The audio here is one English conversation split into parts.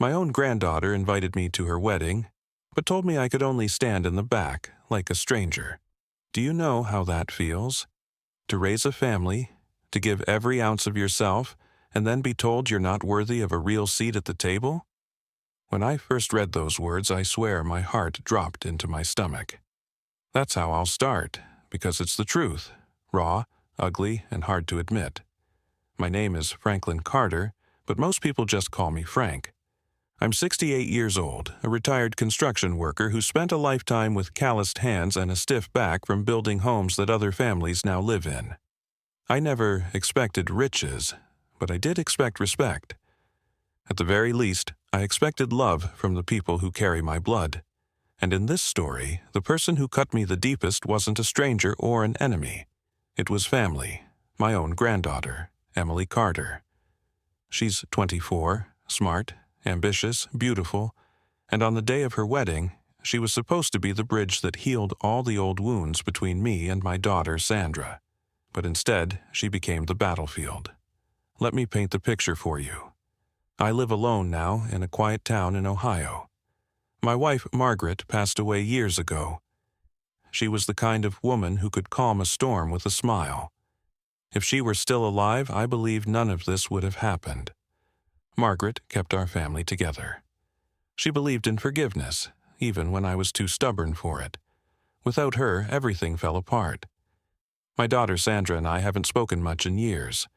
My own granddaughter invited me to her wedding, but told me I could only stand in the back, like a stranger. Do you know how that feels? To raise a family, to give every ounce of yourself, and then be told you're not worthy of a real seat at the table? When I first read those words, I swear my heart dropped into my stomach. That's how I'll start, because it's the truth, raw, ugly, and hard to admit. My name is Franklin Carter, but most people just call me Frank. I'm 68 years old, a retired construction worker who spent a lifetime with calloused hands and a stiff back from building homes that other families now live in. I never expected riches, but I did expect respect. At the very least, I expected love from the people who carry my blood. And in this story, the person who cut me the deepest wasn't a stranger or an enemy. It was family, my own granddaughter, Emily Carter. She's 24, smart, ambitious, beautiful, and on the day of her wedding, she was supposed to be the bridge that healed all the old wounds between me and my daughter Sandra. But instead, she became the battlefield. Let me paint the picture for you. I live alone now in a quiet town in Ohio. My wife, Margaret, passed away years ago. She was the kind of woman who could calm a storm with a smile. If she were still alive, I believe none of this would have happened. Margaret kept our family together. She believed in forgiveness, even when I was too stubborn for it. Without her, everything fell apart. My daughter Sandra and I haven't spoken much in years.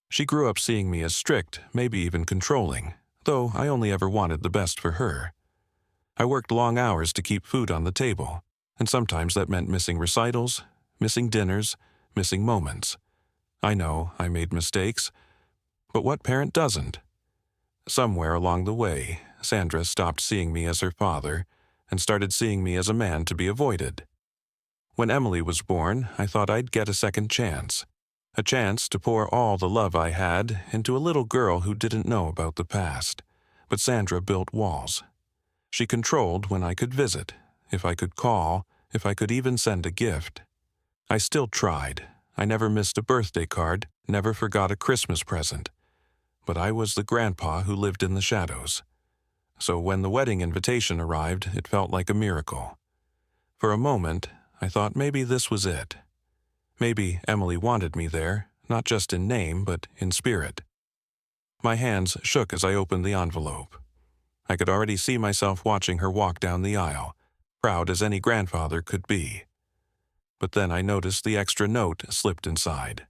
She grew up seeing me as strict, maybe even controlling, though I only ever wanted the best for her. I worked long hours to keep food on the table, and sometimes that meant missing recitals, missing dinners, missing moments. I know I made mistakes, but what parent doesn't? Somewhere along the way, Sandra stopped seeing me as her father and started seeing me as a man to be avoided. When Emily was born, I thought I'd get a second chance. A chance to pour all the love I had into a little girl who didn't know about the past. But Sandra built walls. She controlled when I could visit, if I could call, if I could even send a gift. I still tried. I never missed a birthday card, never forgot a Christmas present. But I was the grandpa who lived in the shadows. So when the wedding invitation arrived, it felt like a miracle. For a moment, I thought maybe this was it. Maybe Emily wanted me there, not just in name, but in spirit. My hands shook as I opened the envelope. I could already see myself watching her walk down the aisle, proud as any grandfather could be. But then I noticed the extra note slipped inside.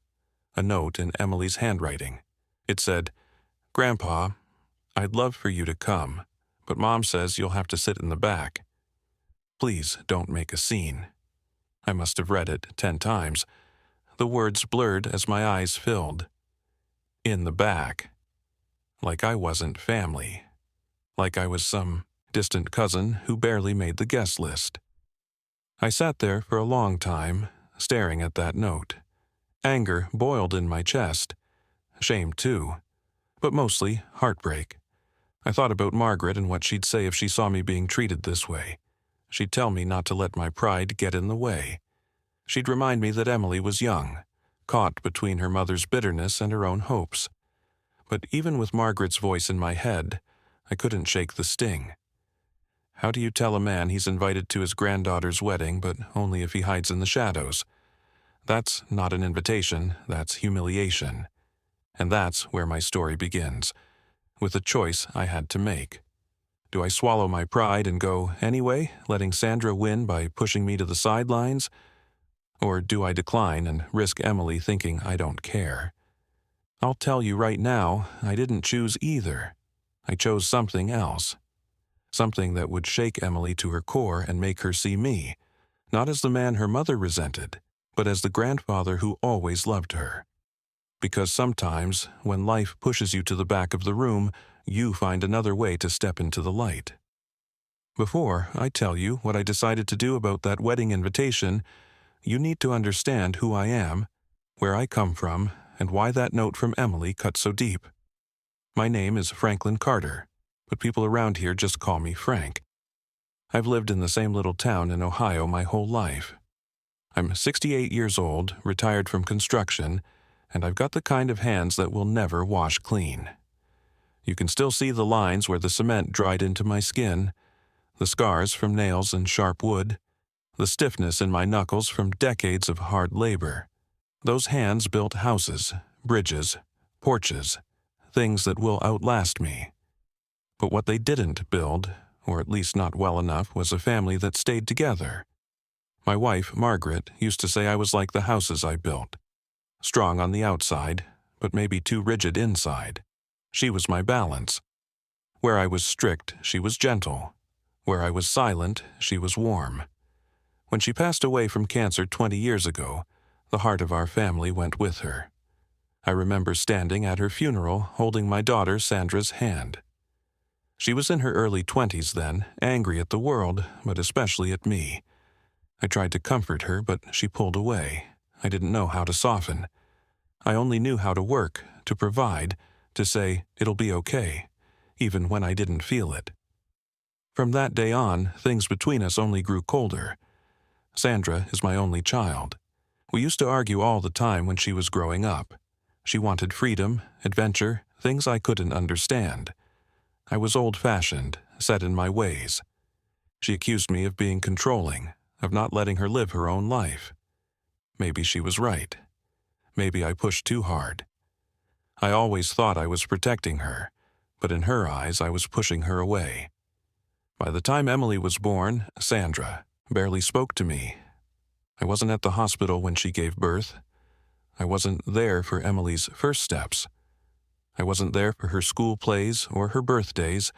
A note in Emily's handwriting. It said, "Grandpa, I'd love for you to come, but Mom says you'll have to sit in the back. Please don't make a scene." I must have read it 10 times. The words blurred as my eyes filled. In the back. Like I wasn't family. Like I was some distant cousin who barely made the guest list. I sat there for a long time, staring at that note. Anger boiled in my chest. Shame, too. But mostly heartbreak. I thought about Margaret and what she'd say if she saw me being treated this way. She'd tell me not to let my pride get in the way. She'd remind me that Emily was young, caught between her mother's bitterness and her own hopes. But even with Margaret's voice in my head, I couldn't shake the sting. How do you tell a man he's invited to his granddaughter's wedding, but only if he hides in the shadows? That's not an invitation, that's humiliation. And that's where my story begins, with a choice I had to make. Do I swallow my pride and go anyway, letting Sandra win by pushing me to the sidelines? Or do I decline and risk Emily thinking I don't care? I'll tell you right now, I didn't choose either. I chose something else. Something that would shake Emily to her core and make her see me, not as the man her mother resented, but as the grandfather who always loved her. Because sometimes, when life pushes you to the back of the room, you find another way to step into the light. Before I tell you what I decided to do about that wedding invitation, you need to understand who I am, where I come from, and why that note from Emily cut so deep. My name is Franklin Carter, but people around here just call me Frank. I've lived in the same little town in Ohio my whole life. I'm 68 years old, retired from construction, and I've got the kind of hands that will never wash clean. You can still see the lines where the cement dried into my skin, the scars from nails and sharp wood, the stiffness in my knuckles from decades of hard labor. Those hands built houses, bridges, porches, things that will outlast me. But what they didn't build, or at least not well enough, was a family that stayed together. My wife, Margaret, used to say I was like the houses I built. Strong on the outside, but maybe too rigid inside. She was my balance. Where I was strict, she was gentle. Where I was silent, she was warm. When she passed away from cancer 20 years ago, the heart of our family went with her. I remember standing at her funeral holding my daughter Sandra's hand. She was in her early 20s then, angry at the world, but especially at me. I tried to comfort her, but she pulled away. I didn't know how to soften. I only knew how to work, to provide, to say, "It'll be okay," even when I didn't feel it. From that day on, things between us only grew colder. Sandra is my only child. We used to argue all the time when she was growing up. She wanted freedom, adventure, things I couldn't understand. I was old-fashioned, set in my ways. She accused me of being controlling, of not letting her live her own life. Maybe she was right. Maybe I pushed too hard. I always thought I was protecting her, but in her eyes I was pushing her away. By the time Emily was born, Sandra barely spoke to me. I wasn't at the hospital when she gave birth. I wasn't there for Emily's first steps. I wasn't there for her school plays or her birthdays,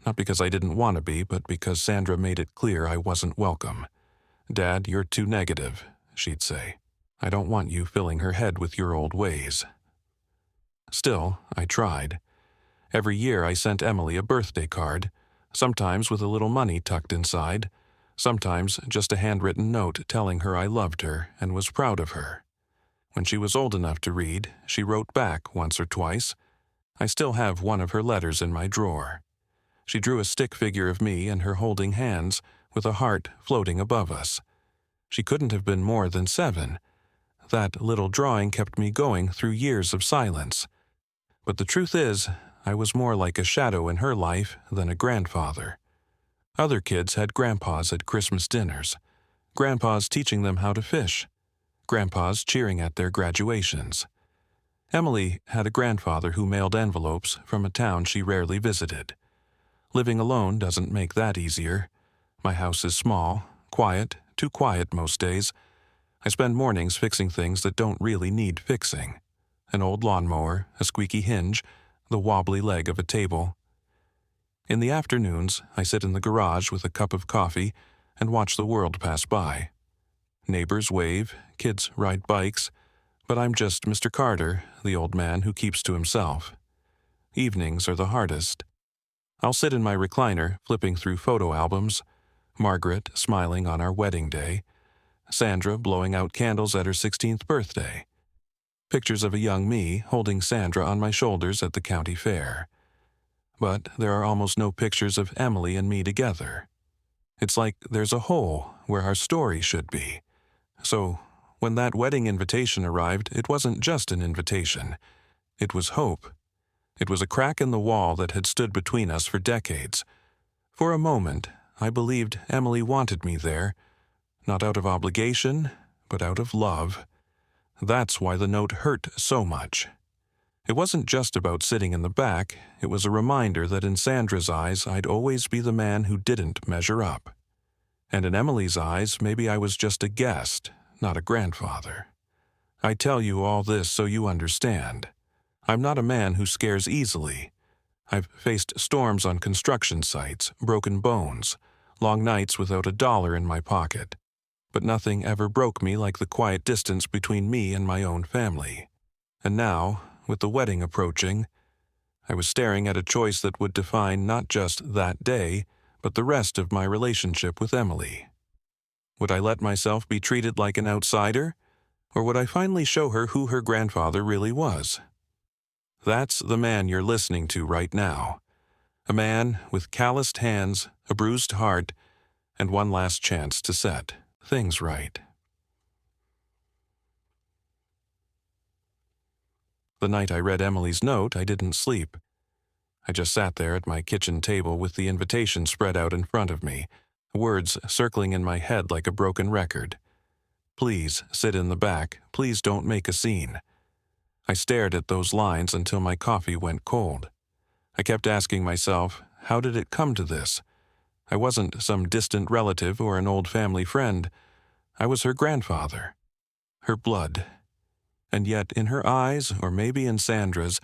not because I didn't want to be, but because Sandra made it clear I wasn't welcome. "Dad, you're too negative," she'd say. "I don't want you filling her head with your old ways." Still, I tried. Every year I sent Emily a birthday card, sometimes with a little money tucked inside, sometimes just a handwritten note telling her I loved her and was proud of her. When she was old enough to read, she wrote back once or twice. I still have one of her letters in my drawer. She drew a stick figure of me and her holding hands, with a heart floating above us. She couldn't have been more than 7. That little drawing kept me going through years of silence. But the truth is, I was more like a shadow in her life than a grandfather. Other kids had grandpas at Christmas dinners, grandpas teaching them how to fish, grandpas cheering at their graduations. Emily had a grandfather who mailed envelopes from a town she rarely visited. Living alone doesn't make that easier. My house is small, quiet, too quiet most days. I spend mornings fixing things that don't really need fixing. An old lawnmower, a squeaky hinge, the wobbly leg of a table. In the afternoons, I sit in the garage with a cup of coffee and watch the world pass by. Neighbors wave, kids ride bikes, but I'm just Mr. Carter, the old man who keeps to himself. Evenings are the hardest. I'll sit in my recliner, flipping through photo albums, Margaret smiling on our wedding day, Sandra blowing out candles at her 16th birthday, pictures of a young me holding Sandra on my shoulders at the county fair. But there are almost no pictures of Emily and me together. It's like there's a hole where our story should be. So, when that wedding invitation arrived, it wasn't just an invitation. It was hope. It was a crack in the wall that had stood between us for decades. For a moment, I believed Emily wanted me there, not out of obligation, but out of love. That's why the note hurt so much. It wasn't just about sitting in the back, it was a reminder that in Sandra's eyes I'd always be the man who didn't measure up. And in Emily's eyes, maybe I was just a guest, not a grandfather. I tell you all this so you understand. I'm not a man who scares easily. I've faced storms on construction sites, broken bones, long nights without a dollar in my pocket. But nothing ever broke me like the quiet distance between me and my own family. And now, with the wedding approaching, I was staring at a choice that would define not just that day, but the rest of my relationship with Emily. Would I let myself be treated like an outsider, or would I finally show her who her grandfather really was? That's the man you're listening to right now. A man with calloused hands, a bruised heart, and one last chance to set things right. The night I read Emily's note, I didn't sleep. I just sat there at my kitchen table with the invitation spread out in front of me, words circling in my head like a broken record. Please sit in the back. Please don't make a scene. I stared at those lines until my coffee went cold. I kept asking myself, how did it come to this? I wasn't some distant relative or an old family friend. I was her grandfather, her blood. And yet in her eyes, or maybe in Sandra's,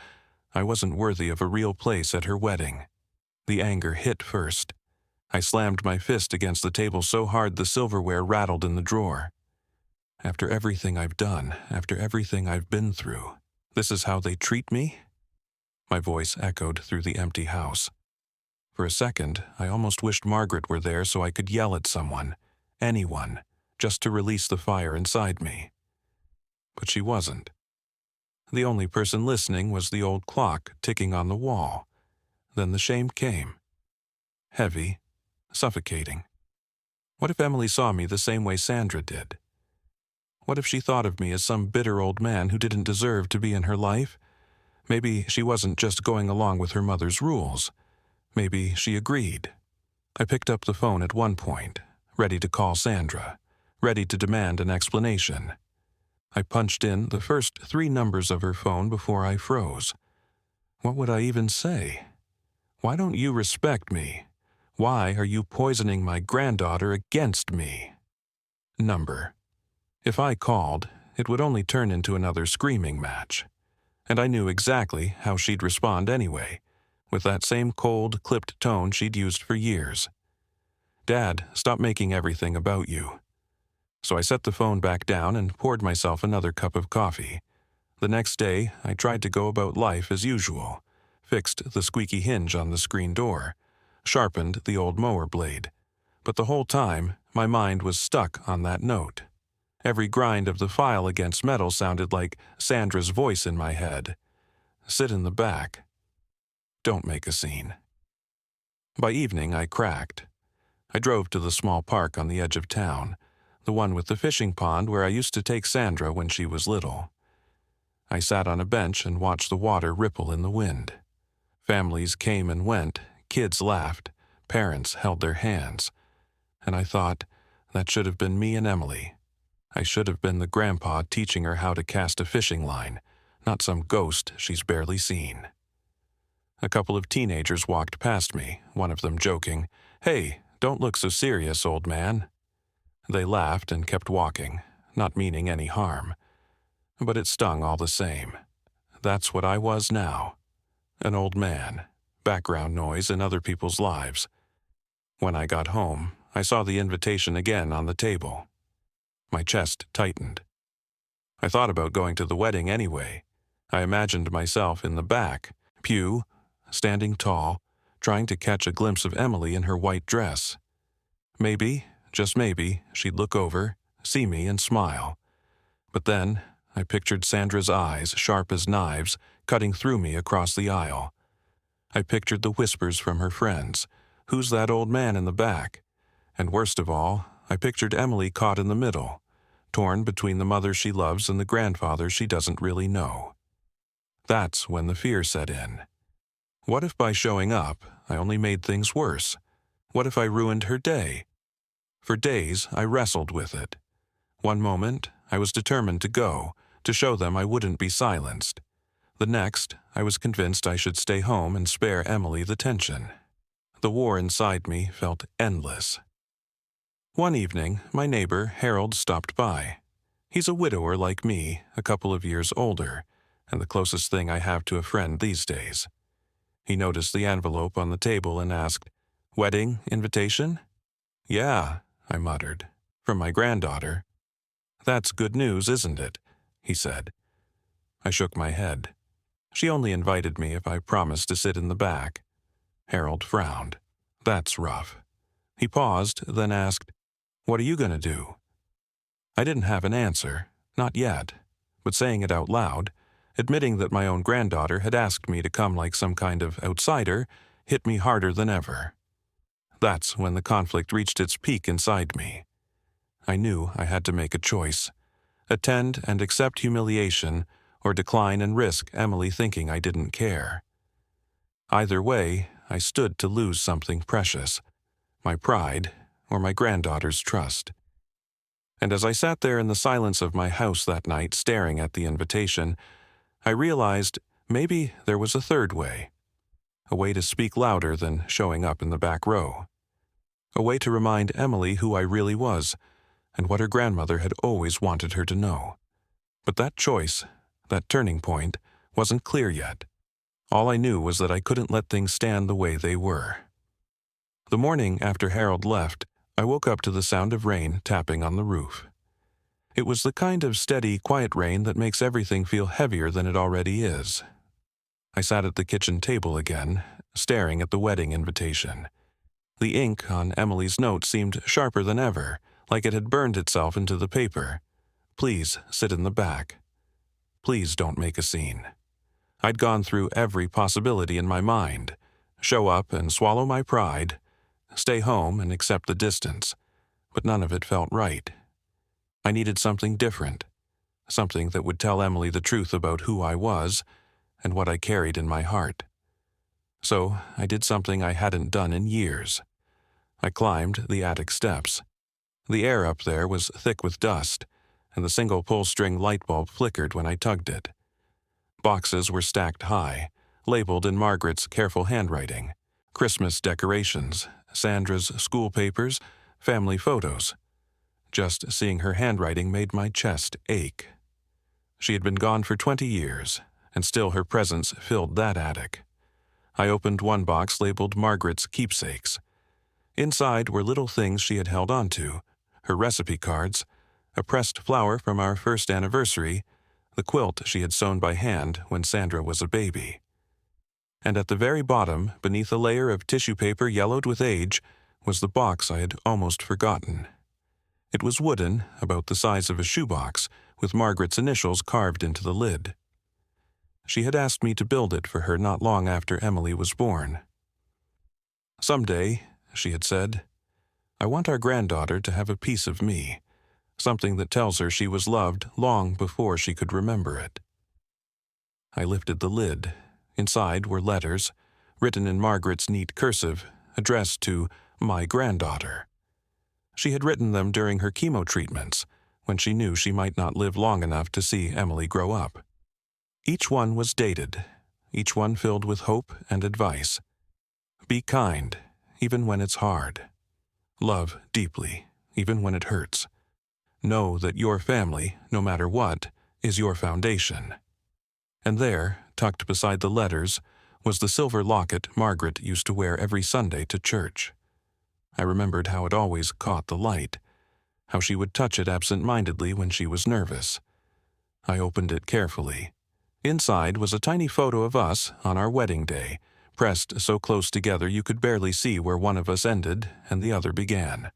I wasn't worthy of a real place at her wedding. The anger hit first. I slammed my fist against the table so hard the silverware rattled in the drawer. After everything I've done, after everything I've been through, this is how they treat me? My voice echoed through the empty house. For a second, I almost wished Margaret were there so I could yell at someone, anyone, just to release the fire inside me. But she wasn't. The only person listening was the old clock ticking on the wall. Then the shame came. Heavy, suffocating. What if Emily saw me the same way Sandra did? What if she thought of me as some bitter old man who didn't deserve to be in her life? Maybe she wasn't just going along with her mother's rules. Maybe she agreed. I picked up the phone at one point, ready to call Sandra, ready to demand an explanation. I punched in the first 3 numbers of her phone before I froze. What would I even say? Why don't you respect me? Why are you poisoning my granddaughter against me? Number. If I called, it would only turn into another screaming match. And I knew exactly how she'd respond anyway, with that same cold, clipped tone she'd used for years. Dad, stop making everything about you. So I set the phone back down and poured myself another cup of coffee. The next day, I tried to go about life as usual, fixed the squeaky hinge on the screen door, sharpened the old mower blade. But the whole time, my mind was stuck on that note. Every grind of the file against metal sounded like Sandra's voice in my head. Sit in the back. Don't make a scene. By evening, I cracked. I drove to the small park on the edge of town, the one with the fishing pond where I used to take Sandra when she was little. I sat on a bench and watched the water ripple in the wind. Families came and went, kids laughed, parents held their hands. And I thought, that should have been me and Emily. I should have been the grandpa teaching her how to cast a fishing line, not some ghost she's barely seen. A couple of teenagers walked past me, one of them joking, "Hey, don't look so serious, old man." They laughed and kept walking, not meaning any harm. But it stung all the same. That's what I was now. An old man, background noise in other people's lives. When I got home, I saw the invitation again on the table. My chest tightened. I thought about going to the wedding anyway. I imagined myself in the back, pew, standing tall, trying to catch a glimpse of Emily in her white dress. Maybe, just maybe, she'd look over, see me, and smile. But then, I pictured Sandra's eyes, sharp as knives, cutting through me across the aisle. I pictured the whispers from her friends. Who's that old man in the back? And worst of all, I pictured Emily caught in the middle, torn between the mother she loves and the grandfather she doesn't really know. That's when the fear set in. What if by showing up, I only made things worse? What if I ruined her day? For days, I wrestled with it. One moment, I was determined to go, to show them I wouldn't be silenced. The next, I was convinced I should stay home and spare Emily the tension. The war inside me felt endless. One evening, my neighbor, Harold, stopped by. He's a widower like me, a couple of years older, and the closest thing I have to a friend these days. He noticed the envelope on the table and asked, "Wedding invitation?" "Yeah," I muttered, "from my granddaughter." "That's good news, isn't it?" he said. I shook my head. "She only invited me if I promised to sit in the back." Harold frowned. "That's rough." He paused, then asked, "What are you going to do?" I didn't have an answer, not yet, but saying it out loud, admitting that my own granddaughter had asked me to come like some kind of outsider, hit me harder than ever. That's when the conflict reached its peak inside me. I knew I had to make a choice. Attend and accept humiliation, or decline and risk Emily thinking I didn't care. Either way, I stood to lose something precious, my pride or my granddaughter's trust. And as I sat there in the silence of my house that night staring at the invitation, I realized maybe there was a third way. A way to speak louder than showing up in the back row. A way to remind Emily who I really was and what her grandmother had always wanted her to know. But that choice, that turning point, wasn't clear yet. All I knew was that I couldn't let things stand the way they were. The morning after Harold left, I woke up to the sound of rain tapping on the roof. It was the kind of steady, quiet rain that makes everything feel heavier than it already is. I sat at the kitchen table again, staring at the wedding invitation. The ink on Emily's note seemed sharper than ever, like it had burned itself into the paper. Please sit in the back. Please don't make a scene. I'd gone through every possibility in my mind. Show up and swallow my pride. Stay home and accept the distance. But none of it felt right. I needed something different. Something that would tell Emily the truth about who I was and what I carried in my heart. So I did something I hadn't done in years. I climbed the attic steps. The air up there was thick with dust, and the single pull-string light bulb flickered when I tugged it. Boxes were stacked high, labeled in Margaret's careful handwriting. Christmas decorations, Sandra's school papers, family photos. Just seeing her handwriting made my chest ache. She had been gone for 20 years, and still her presence filled that attic. I opened one box labeled Margaret's keepsakes. Inside were little things she had held onto, her recipe cards, a pressed flower from our first anniversary, the quilt she had sewn by hand when Sandra was a baby. And at the very bottom, beneath a layer of tissue paper yellowed with age, was the box I had almost forgotten. It was wooden, about the size of a shoebox, with Margaret's initials carved into the lid. She had asked me to build it for her not long after Emily was born. Someday, she had said, I want our granddaughter to have a piece of me, something that tells her she was loved long before she could remember it. I lifted the lid. Inside were letters, written in Margaret's neat cursive, addressed to my granddaughter. She had written them during her chemo treatments, when she knew she might not live long enough to see Emily grow up. Each one was dated, each one filled with hope and advice. Be kind, even when it's hard. Love deeply, even when it hurts. Know that your family, no matter what, is your foundation. And there, tucked beside the letters, was the silver locket Margaret used to wear every Sunday to church. I remembered how it always caught the light, how she would touch it absent-mindedly when she was nervous. I opened it carefully. Inside was a tiny photo of us on our wedding day, pressed so close together you could barely see where one of us ended and the other began.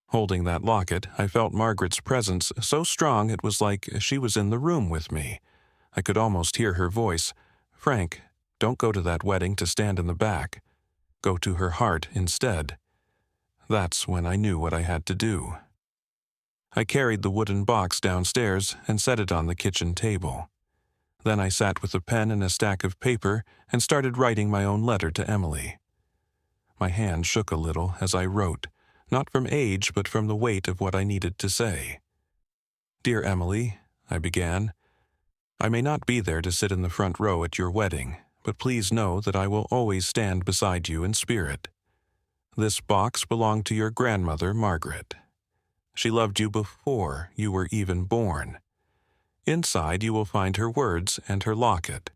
Holding that locket, I felt Margaret's presence so strong it was like she was in the room with me. I could almost hear her voice, Frank, don't go to that wedding to stand in the back. Go to her heart instead. That's when I knew what I had to do. I carried the wooden box downstairs and set it on the kitchen table. Then I sat with a pen and a stack of paper and started writing my own letter to Emily. My hand shook a little as I wrote, not from age but from the weight of what I needed to say. Dear Emily, I began, I may not be there to sit in the front row at your wedding, but please know that I will always stand beside you in spirit. This box belonged to your grandmother, Margaret. She loved you before you were even born. Inside you will find her words and her locket,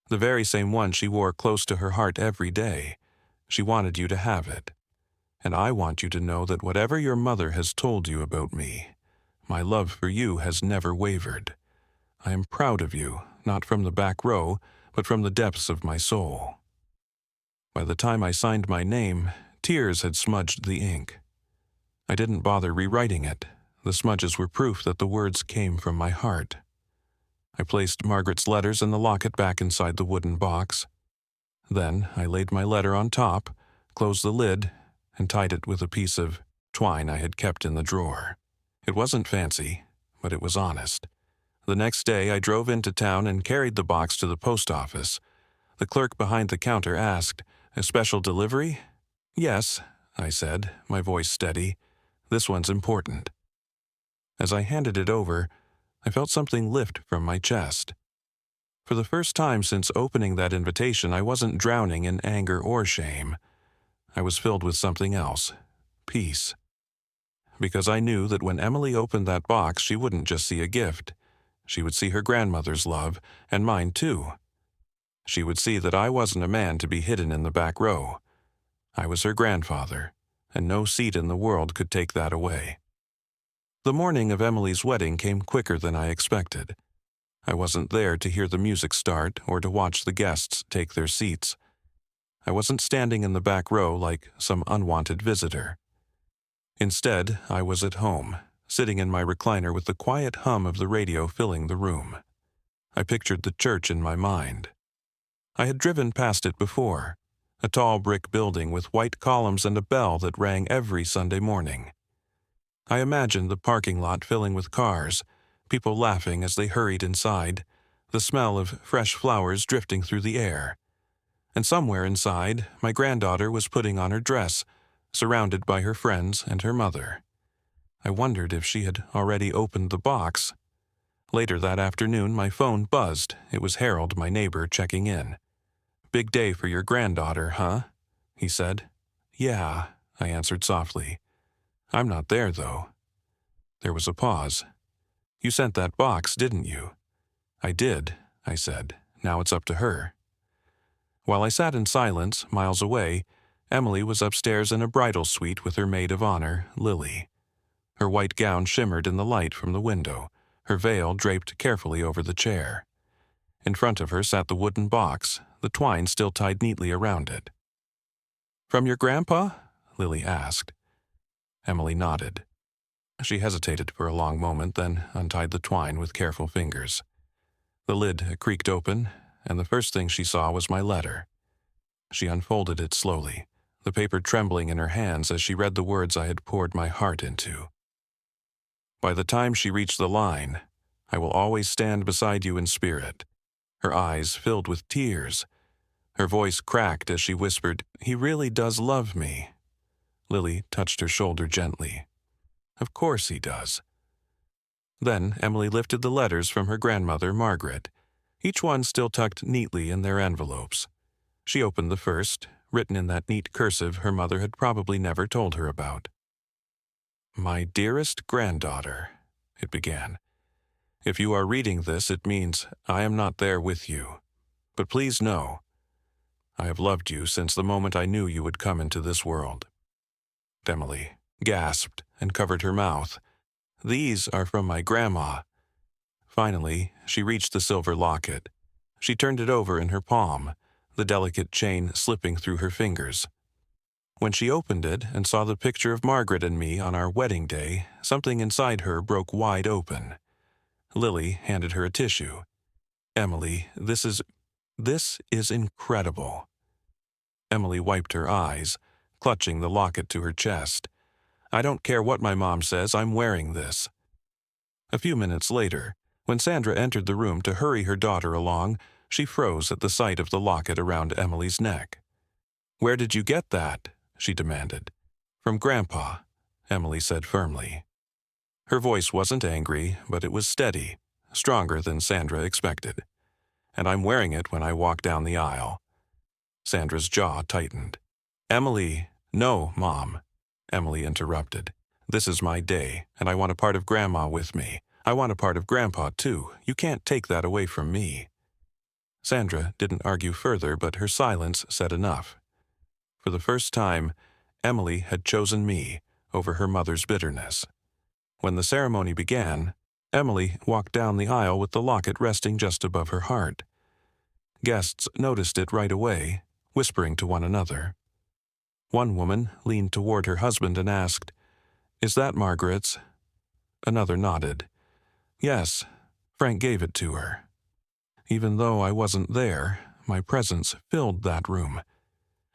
the very same one she wore close to her heart every day. She wanted you to have it. And I want you to know that whatever your mother has told you about me, my love for you has never wavered. I am proud of you, not from the back row, but from the depths of my soul. By the time I signed my name, tears had smudged the ink. I didn't bother rewriting it. The smudges were proof that the words came from my heart. I placed Margaret's letters and the locket back inside the wooden box. Then I laid my letter on top, closed the lid, and tied it with a piece of twine I had kept in the drawer. It wasn't fancy, but it was honest. The next day I drove into town and carried the box to the post office. The clerk behind the counter asked, "A special delivery?" "Yes," I said, my voice steady. "This one's important." As I handed it over, I felt something lift from my chest. For the first time since opening that invitation, I wasn't drowning in anger or shame. I was filled with something else, peace. Because I knew that when Emily opened that box, she wouldn't just see a gift. She would see her grandmother's love, and mine too. She would see that I wasn't a man to be hidden in the back row. I was her grandfather, and no seat in the world could take that away. The morning of Emily's wedding came quicker than I expected. I wasn't there to hear the music start or to watch the guests take their seats. I wasn't standing in the back row like some unwanted visitor. Instead, I was at home, sitting in my recliner with the quiet hum of the radio filling the room. I pictured the church in my mind. I had driven past it before, a tall brick building with white columns and a bell that rang every Sunday morning. I imagined the parking lot filling with cars, people laughing as they hurried inside, the smell of fresh flowers drifting through the air. And somewhere inside, my granddaughter was putting on her dress, surrounded by her friends and her mother. I wondered if she had already opened the box. Later that afternoon, my phone buzzed. It was Harold, my neighbor, checking in. "Big day for your granddaughter, huh?" he said. "Yeah," I answered softly. "I'm not there, though." There was a pause. "You sent that box, didn't you?" "I did," I said. "Now it's up to her." While I sat in silence, miles away, Emily was upstairs in a bridal suite with her maid of honor, Lily. Her white gown shimmered in the light from the window, her veil draped carefully over the chair. In front of her sat the wooden box, the twine still tied neatly around it. "From your grandpa?" Lily asked. Emily nodded. She hesitated for a long moment, then untied the twine with careful fingers. The lid creaked open, and the first thing she saw was my letter. She unfolded it slowly, the paper trembling in her hands as she read the words I had poured my heart into. By the time she reached the line, "I will always stand beside you in spirit," her eyes filled with tears. Her voice cracked as she whispered, "He really does love me." Lily touched her shoulder gently. "Of course he does." Then Emily lifted the letters from her grandmother, Margaret, each one still tucked neatly in their envelopes. She opened the first, written in that neat cursive her mother had probably never told her about. "My dearest granddaughter," it began. "If you are reading this, it means I am not there with you. But please know, I have loved you since the moment I knew you would come into this world." Emily gasped and covered her mouth. "These are from my grandma." Finally, she reached the silver locket. She turned it over in her palm, the delicate chain slipping through her fingers. When she opened it and saw the picture of Margaret and me on our wedding day, something inside her broke wide open. Lily handed her a tissue. "Emily, this is incredible." Emily wiped her eyes, clutching the locket to her chest. "I don't care what my mom says, I'm wearing this." A few minutes later, when Sandra entered the room to hurry her daughter along, she froze at the sight of the locket around Emily's neck. "Where did you get that?" she demanded. "From Grandpa," Emily said firmly. Her voice wasn't angry, but it was steady, stronger than Sandra expected. "And I'm wearing it when I walk down the aisle." Sandra's jaw tightened. "Emily!" "No, Mom," Emily interrupted. "This is my day, and I want a part of Grandma with me. I want a part of Grandpa, too. You can't take that away from me." Sandra didn't argue further, but her silence said enough. For the first time, Emily had chosen me over her mother's bitterness. When the ceremony began, Emily walked down the aisle with the locket resting just above her heart. Guests noticed it right away, whispering to one another. One woman leaned toward her husband and asked, "Is that Margaret's?" Another nodded. "Yes, Frank gave it to her." Even though I wasn't there, my presence filled that room.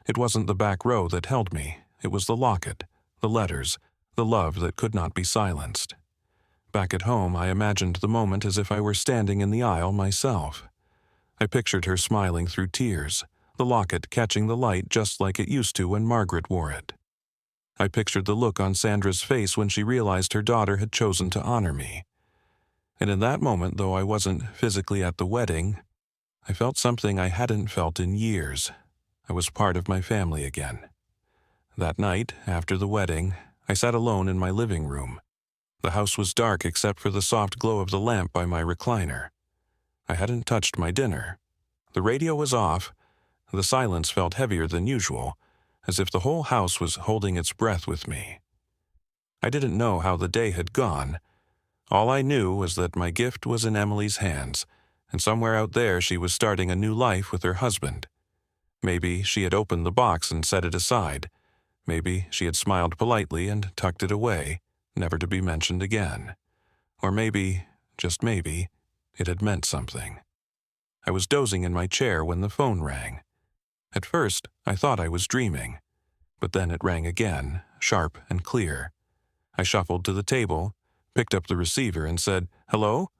It wasn't the back row that held me. It was the locket, the letters, the love that could not be silenced. Back at home, I imagined the moment as if I were standing in the aisle myself. I pictured her smiling through tears, the locket catching the light just like it used to when Margaret wore it. I pictured the look on Sandra's face when she realized her daughter had chosen to honor me. And in that moment, though I wasn't physically at the wedding, I felt something I hadn't felt in years. I was part of my family again. That night, after the wedding, I sat alone in my living room. The house was dark except for the soft glow of the lamp by my recliner. I hadn't touched my dinner. The radio was off. The silence felt heavier than usual, as if the whole house was holding its breath with me. I didn't know how the day had gone. All I knew was that my gift was in Emily's hands, and somewhere out there she was starting a new life with her husband. Maybe she had opened the box and set it aside. Maybe she had smiled politely and tucked it away, never to be mentioned again. Or maybe, just maybe, it had meant something. I was dozing in my chair when the phone rang. At first, I thought I was dreaming, but then it rang again, sharp and clear. I shuffled to the table, picked up the receiver, and said, "Hello?"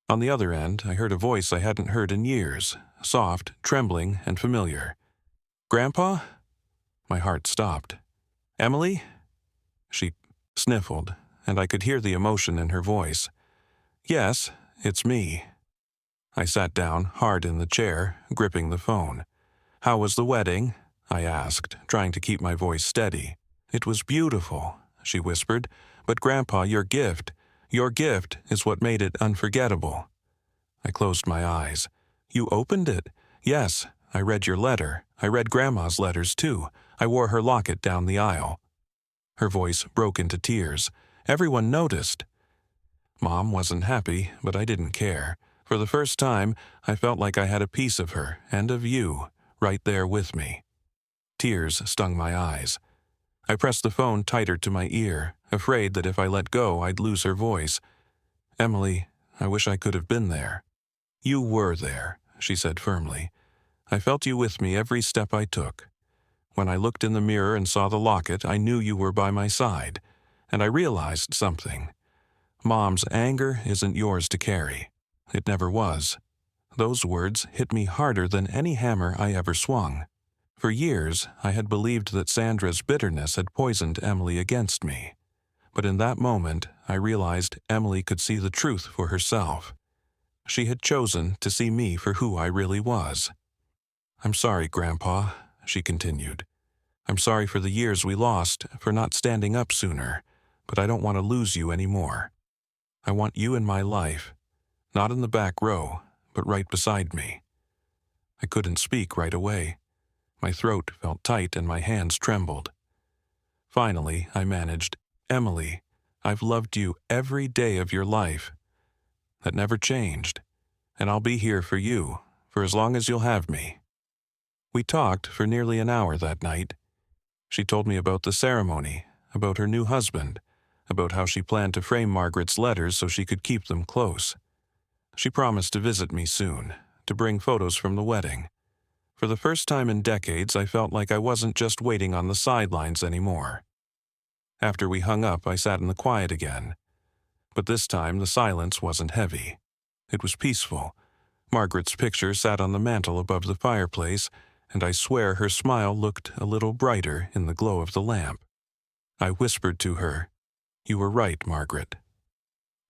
On the other end, I heard a voice I hadn't heard in years, soft, trembling, and familiar. "Grandpa?" My heart stopped. "Emily?" She sniffled, and I could hear the emotion in her voice. "Yes, it's me." I sat down, hard in the chair, gripping the phone. "How was the wedding?" I asked, trying to keep my voice steady. "It was beautiful," she whispered, "but Grandpa, your gift is what made it unforgettable." I closed my eyes. "You opened it?" "Yes, I read your letter. I read Grandma's letters, too. I wore her locket down the aisle." Her voice broke into tears. "Everyone noticed." Mom wasn't happy, but I didn't care. For the first time, I felt like I had a piece of her, and of you, right there with me. Tears stung my eyes. I pressed the phone tighter to my ear, afraid that if I let go, I'd lose her voice. "Emily, I wish I could have been there." "You were there," she said firmly. "I felt you with me every step I took. When I looked in the mirror and saw the locket, I knew you were by my side, and I realized something. Mom's anger isn't yours to carry. It never was." Those words hit me harder than any hammer I ever swung. For years, I had believed that Sandra's bitterness had poisoned Emily against me. But in that moment, I realized Emily could see the truth for herself. She had chosen to see me for who I really was. "I'm sorry, Grandpa," she continued. "I'm sorry for the years we lost, for not standing up sooner, but I don't want to lose you anymore. I want you in my life, not in the back row, but right beside me." I couldn't speak right away. My throat felt tight and my hands trembled. Finally, I managed, "Emily, I've loved you every day of your life. That never changed, and I'll be here for you, for as long as you'll have me." We talked for nearly an hour that night. She told me about the ceremony, about her new husband, about how she planned to frame Margaret's letters so she could keep them close. She promised to visit me soon, to bring photos from the wedding. For the first time in decades, I felt like I wasn't just waiting on the sidelines anymore. After we hung up, I sat in the quiet again. But this time, the silence wasn't heavy. It was peaceful. Margaret's picture sat on the mantel above the fireplace, and I swear her smile looked a little brighter in the glow of the lamp. I whispered to her, "You were right, Margaret.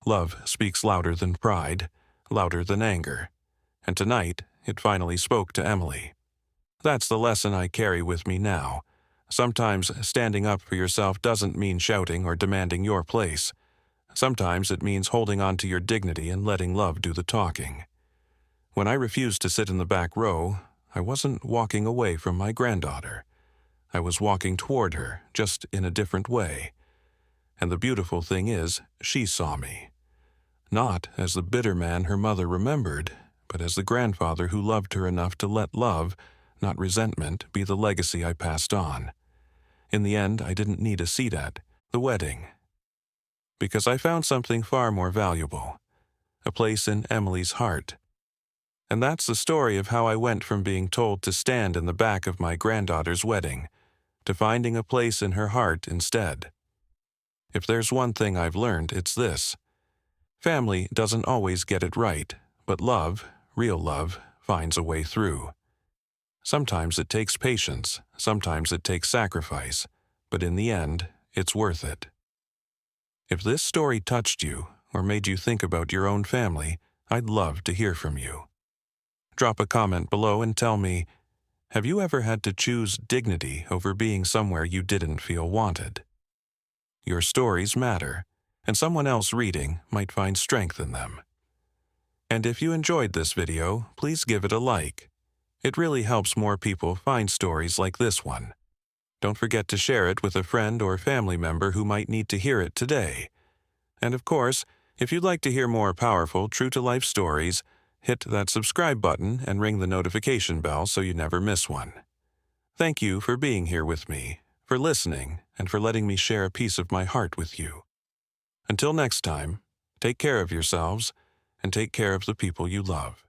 Love speaks louder than pride, louder than anger." And tonight, it finally spoke to Emily. That's the lesson I carry with me now. Sometimes standing up for yourself doesn't mean shouting or demanding your place. Sometimes it means holding on to your dignity and letting love do the talking. When I refused to sit in the back row, I wasn't walking away from my granddaughter. I was walking toward her, just in a different way. And the beautiful thing is, she saw me. Not as the bitter man her mother remembered, but as the grandfather who loved her enough to let love, not resentment, be the legacy I passed on. In the end, I didn't need a seat at the wedding, because I found something far more valuable, a place in Emily's heart. And that's the story of how I went from being told to stand in the back of my granddaughter's wedding, to finding a place in her heart instead. If there's one thing I've learned, it's this. Family doesn't always get it right, but love, real love, finds a way through. Sometimes it takes patience, sometimes it takes sacrifice, but in the end, it's worth it. If this story touched you or made you think about your own family, I'd love to hear from you. Drop a comment below and tell me, have you ever had to choose dignity over being somewhere you didn't feel wanted? Your stories matter, and someone else reading might find strength in them. And if you enjoyed this video, please give it a like. It really helps more people find stories like this one. Don't forget to share it with a friend or family member who might need to hear it today. And of course, if you'd like to hear more powerful, true-to-life stories, hit that subscribe button and ring the notification bell so you never miss one. Thank you for being here with me, for listening, and for letting me share a piece of my heart with you. Until next time, take care of yourselves and take care of the people you love.